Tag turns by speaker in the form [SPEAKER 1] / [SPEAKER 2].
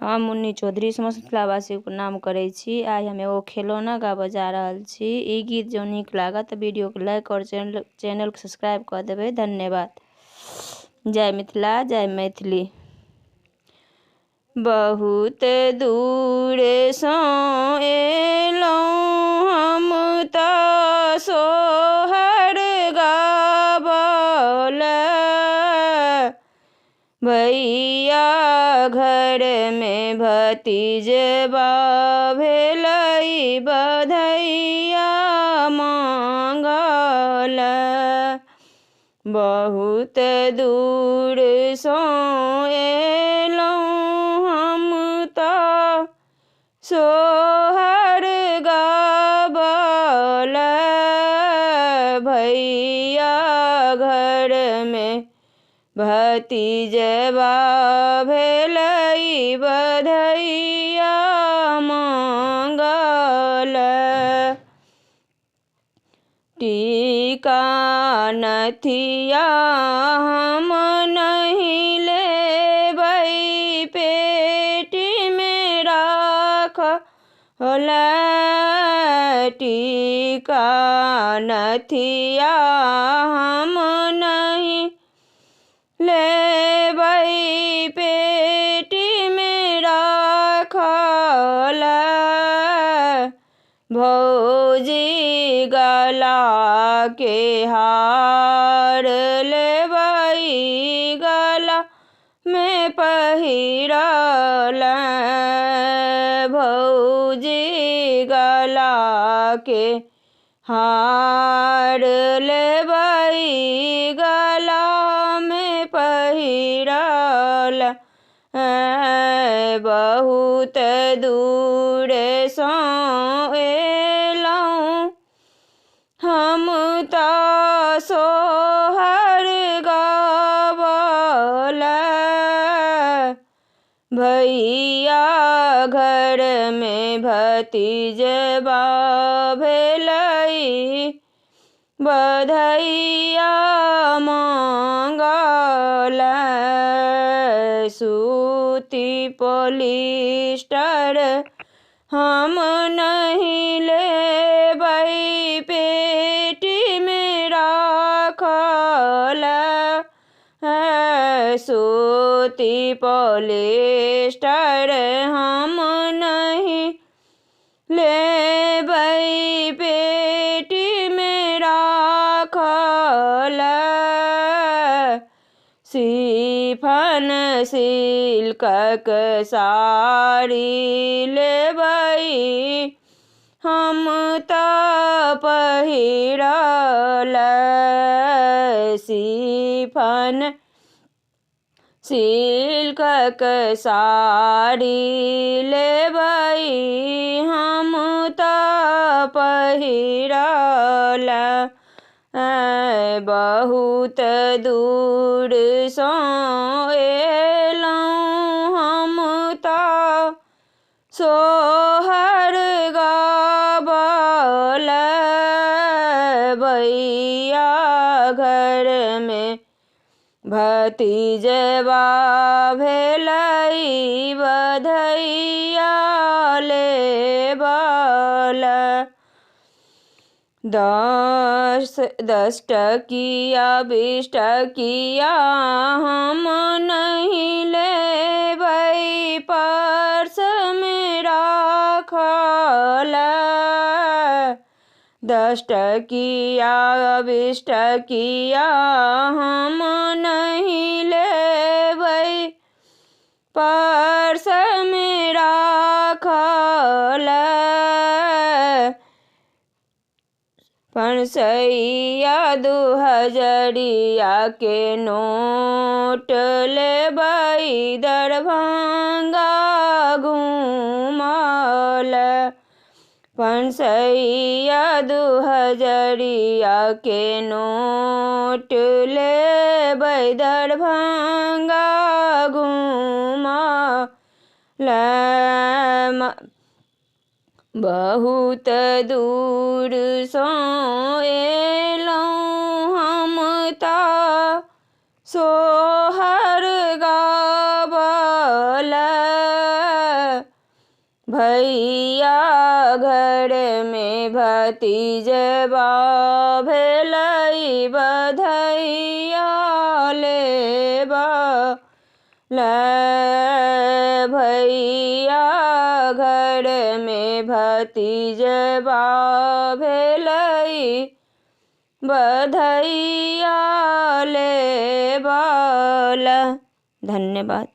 [SPEAKER 1] हम मुन्नी चौधरी समस्त मिथिलावासी को प्रणाम करै छी। आइ हम एगो खिलौना गाबऽ जा रहल छी। ई गीत जो नीक लागत तऽ वीडियो को लाइक और चैनल को सब्सक्राइब कर देबै। धन्यवाद। जय मिथिला, जय मैथिली। बहुत दूर सँ एलहुँ हम तऽ सोहर गाबऽ लए। भैया घर में भतीजबा भेलै बधैया मांगल। बहुत दूर सँ एलहुँ हम तऽ सोहर गाबऽ लए। भैया घर में भतीजबा भेलै बधैया मांगल। टीका नथिया हम नहीं लेबै, पेटी में राखल। टीका नथिया हम नहीं लेबै, पेटी में राखल। भौजी गला के हार लेबै, गला में पहिरल। भौजी गला के हार लेबै, गला में पहिरल। बहुत दूर सँ एलहुँ हम तऽ सोहर गाबऽ लए। भैया घर में भतीजबा भेलै बधैया मांगल। सूती पॉलिस्टर हम नहीं लेबै, पेटी में राखल। सूती पॉलिस्टर हम नहीं लेबै, पेटी में राखल। शिफॉन सिल्कक साड़ी लेबै हम तऽ पहिरल। शिफॉन सिल्कक साड़ी लेबै हम तऽ पहिरल। बहुत दूर सँ एलहुँ हम तऽ सोहर गाबऽ लए। भैया घर में भतीजबा भेलै बधैया लेबल। 10 टकिया 20 टकिया हम नहीं लेबै, पर्स में राखल। 10 टकिया 20 टकिया हम नहीं लेबै, पर्स में राखल। 500 2 हजरिया के नोट लेबै, दरभंगा घूमल। 500 2 हजरिया के नोट लेबै, दरभंगा घूमल। बहुत दूर सँ एलहुँ हम तऽ सोहर गाबऽ लए। भैया घर में भतीजबा भेलै बधैया लेबा भैया घर में भतीजबा भेलै बधैया लेबा। धन्यवाद।